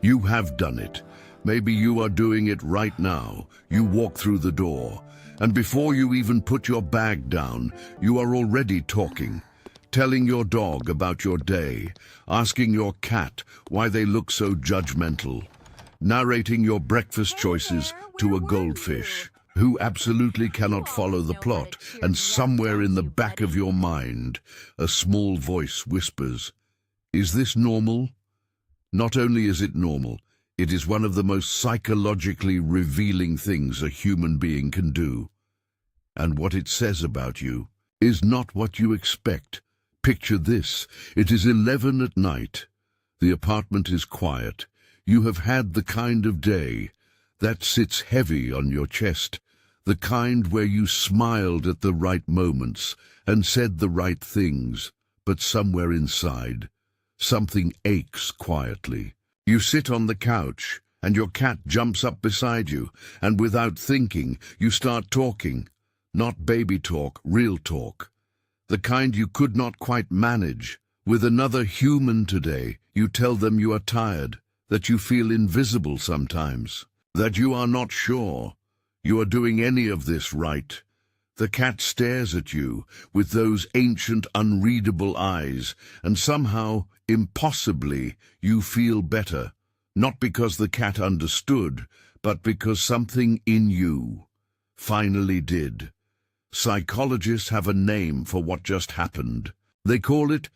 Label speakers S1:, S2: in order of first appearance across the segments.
S1: You have done it. Maybe you are doing it right now. You walk through the door, and before you even put your bag down, you are already talking, telling your dog about your day, asking your cat why they look so judgmental, narrating your breakfast choices to a goldfish who absolutely cannot follow the plot, and somewhere in the back of your mind, a small voice whispers, "Is this normal?" Not only is it normal, it is one of the most psychologically revealing things a human being can do. And what it says about you is not what you expect. Picture this. It is 11 at night. The apartment is quiet. You have had the kind of day that sits heavy on your chest, the kind where you smiled at the right moments and said the right things, but somewhere inside, something aches quietly. You sit on the couch, and your cat jumps up beside you, and without thinking, you start talking. Not baby talk, real talk. The kind you could not quite manage. With another human today, you tell them you are tired, that you feel invisible sometimes, that you are not sure you are doing any of this right. The cat stares at you with those ancient, unreadable eyes, and somehow, impossibly, you feel better. Not because the cat understood, but because something in you finally did. Psychologists have a name for what just happened. They call it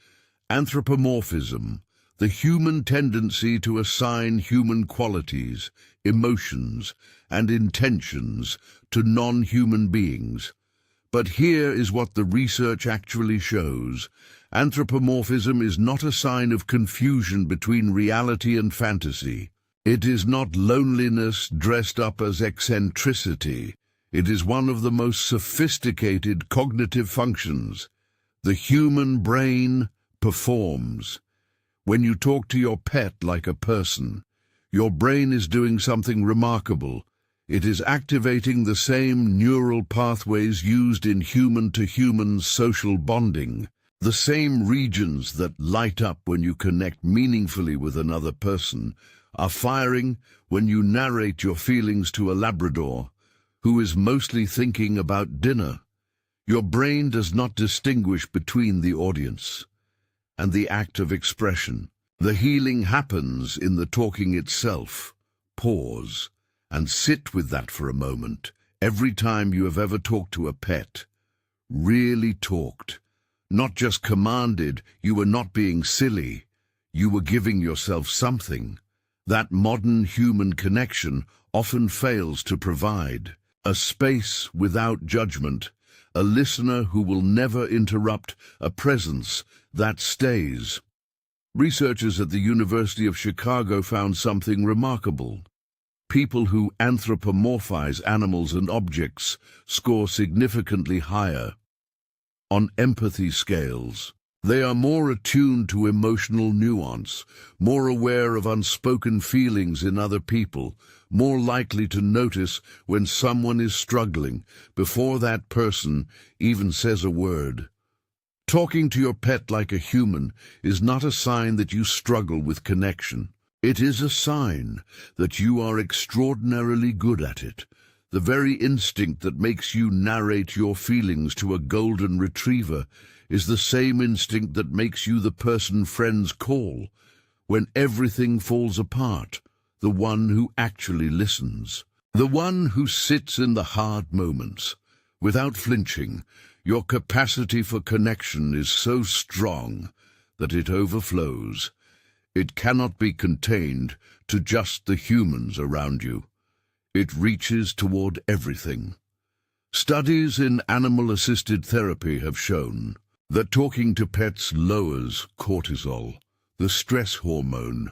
S1: anthropomorphism, the human tendency to assign human qualities, emotions, and intentions to non-human beings. But here is what the research actually shows. Anthropomorphism is not a sign of confusion between reality and fantasy. It is not loneliness dressed up as eccentricity. It is one of the most sophisticated cognitive functions. The human brain performs. When you talk to your pet like a person, your brain is doing something remarkable. It is activating the same neural pathways used in human-to-human social bonding, the same regions that light up when you connect meaningfully with another person are firing when you narrate your feelings to a Labrador who is mostly thinking about dinner. Your brain does not distinguish between the audience and the act of expression. The healing happens in the talking itself. Pause and sit with that for a moment. Every time you have ever talked to a pet, really talked, not just commanded, you were not being silly, you were giving yourself something. That modern human connection often fails to provide. A space without judgment, a listener who will never interrupt, a presence that stays. Researchers at the University of Chicago found something remarkable. People who anthropomorphize animals and objects score significantly higher on empathy scales. They are more attuned to emotional nuance, more aware of unspoken feelings in other people, more likely to notice when someone is struggling before that person even says a word. Talking to your pet like a human is not a sign that you struggle with connection. It is a sign that you are extraordinarily good at it. The very instinct that makes you narrate your feelings to a golden retriever is the same instinct that makes you the person friends call when everything falls apart, the one who actually listens, the one who sits in the hard moments. Without flinching, your capacity for connection is so strong that it overflows. It cannot be contained to just the humans around you. It reaches toward everything. Studies in animal-assisted therapy have shown that talking to pets lowers cortisol, the stress hormone,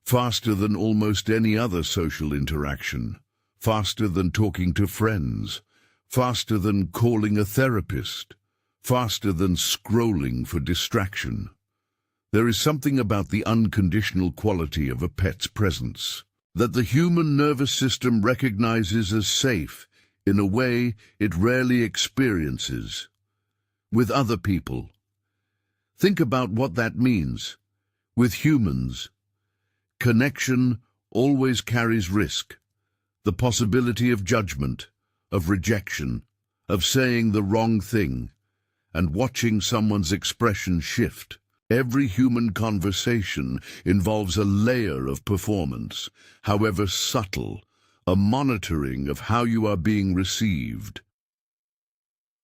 S1: faster than almost any other social interaction, faster than talking to friends, faster than calling a therapist, faster than scrolling for distraction. There is something about the unconditional quality of a pet's presence that the human nervous system recognizes as safe in a way it rarely experiences with other people. Think about what that means. With humans, connection always carries risk. The possibility of judgment, of rejection, of saying the wrong thing, and watching someone's expression shift. Every human conversation involves a layer of performance, however subtle, a monitoring of how you are being received.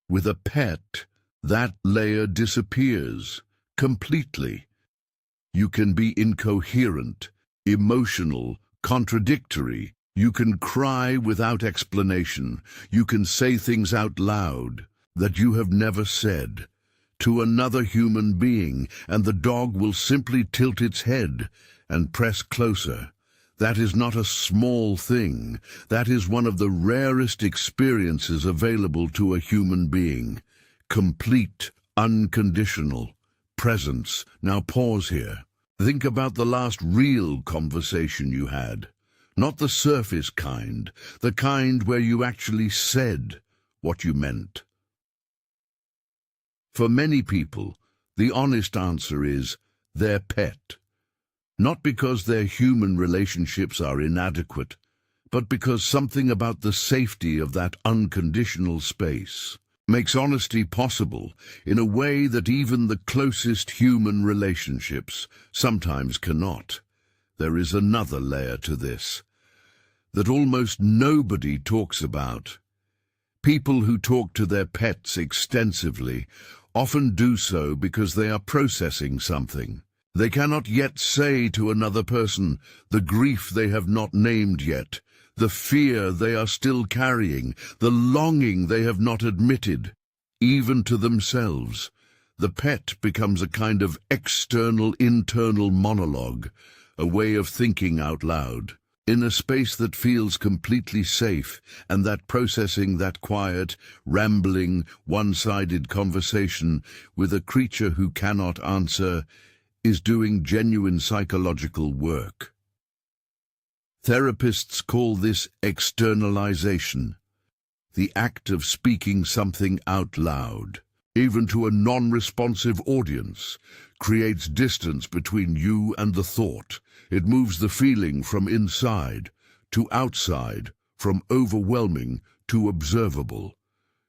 S1: With a pet, that layer disappears completely. You can be incoherent, emotional, contradictory. You can cry without explanation. You can say things out loud that you have never said to another human being, and the dog will simply tilt its head and press closer. That is not a small thing. That is one of the rarest experiences available to a human being. Complete, unconditional presence. Now pause here. Think about the last real conversation you had. Not the surface kind, the kind where you actually said what you meant. For many people, the honest answer is their pet. Not because their human relationships are inadequate, but because something about the safety of that unconditional space makes honesty possible in a way that even the closest human relationships sometimes cannot. There is another layer to this that almost nobody talks about. People who talk to their pets extensively often do so because they are processing something. They cannot yet say to another person the grief they have not named yet, the fear they are still carrying, the longing they have not admitted, even to themselves. The pet becomes a kind of external, internal monologue, a way of thinking out loud, in a space that feels completely safe, and that processing that quiet, rambling, one-sided conversation with a creature who cannot answer is doing genuine psychological work. Therapists call this externalization, the act of speaking something out loud, even to a non-responsive audience, creates distance between you and the thought. It moves the feeling from inside to outside, from overwhelming to observable.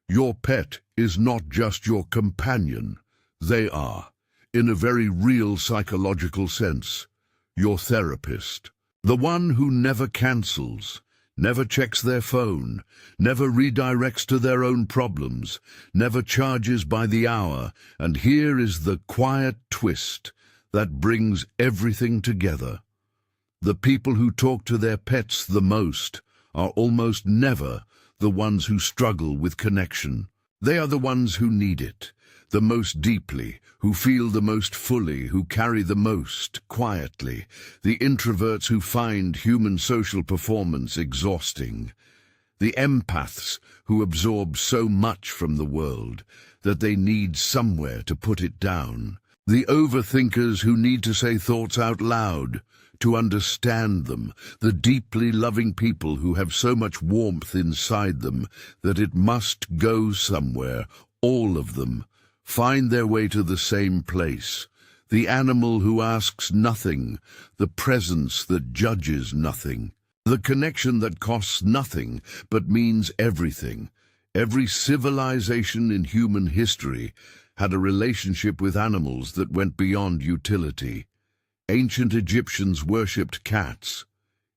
S1: Your pet is not just your companion. They are, in a very real psychological sense, your therapist. The one who never cancels, never checks their phone, never redirects to their own problems, never charges by the hour. And here is the quiet twist that brings everything together. The people who talk to their pets the most are almost never the ones who struggle with connection. They are the ones who need it the most deeply, who feel the most fully, who carry the most quietly, the introverts who find human social performance exhausting, the empaths who absorb so much from the world that they need somewhere to put it down, the overthinkers who need to say thoughts out loud, to understand them, the deeply loving people who have so much warmth inside them that it must go somewhere. All of them find their way to the same place. The animal who asks nothing, the presence that judges nothing, the connection that costs nothing but means everything. Every civilization in human history had a relationship with animals that went beyond utility. Ancient Egyptians worshipped cats.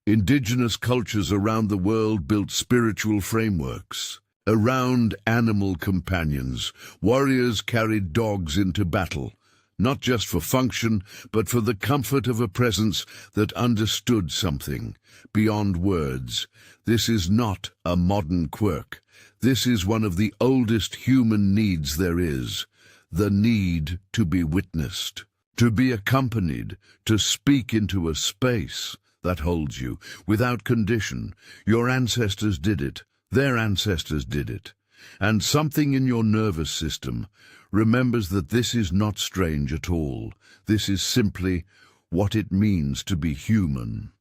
S1: Indigenous cultures around the world built spiritual frameworks around animal companions. Warriors carried dogs into battle, not just for function, but for the comfort of a presence that understood something beyond words. This is not a modern quirk. This is one of the oldest human needs there is, the need to be witnessed, to be accompanied, to speak into a space that holds you without condition. Your ancestors did it. Their ancestors did it. And something in your nervous system remembers that this is not strange at all. This is simply what it means to be human.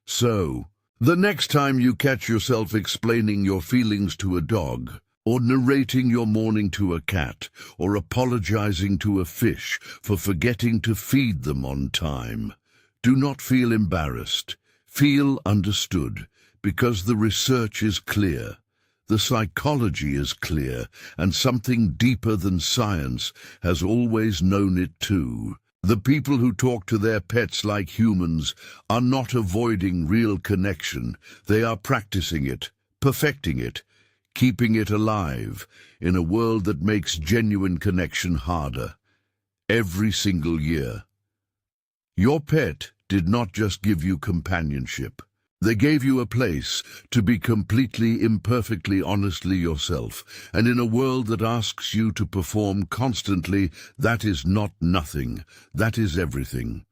S1: So, the next time you catch yourself explaining your feelings to a dog, or narrating your morning to a cat, or apologizing to a fish for forgetting to feed them on time, do not feel embarrassed. Feel understood, because the research is clear. The psychology is clear, and something deeper than science has always known it too. The people who talk to their pets like humans are not avoiding real connection. They are practicing it, perfecting it, keeping it alive in a world that makes genuine connection harder. Every single year. Your pet did not just give you companionship. They gave you a place to be completely, imperfectly, honestly yourself. And in a world that asks you to perform constantly, that is not nothing. That is everything.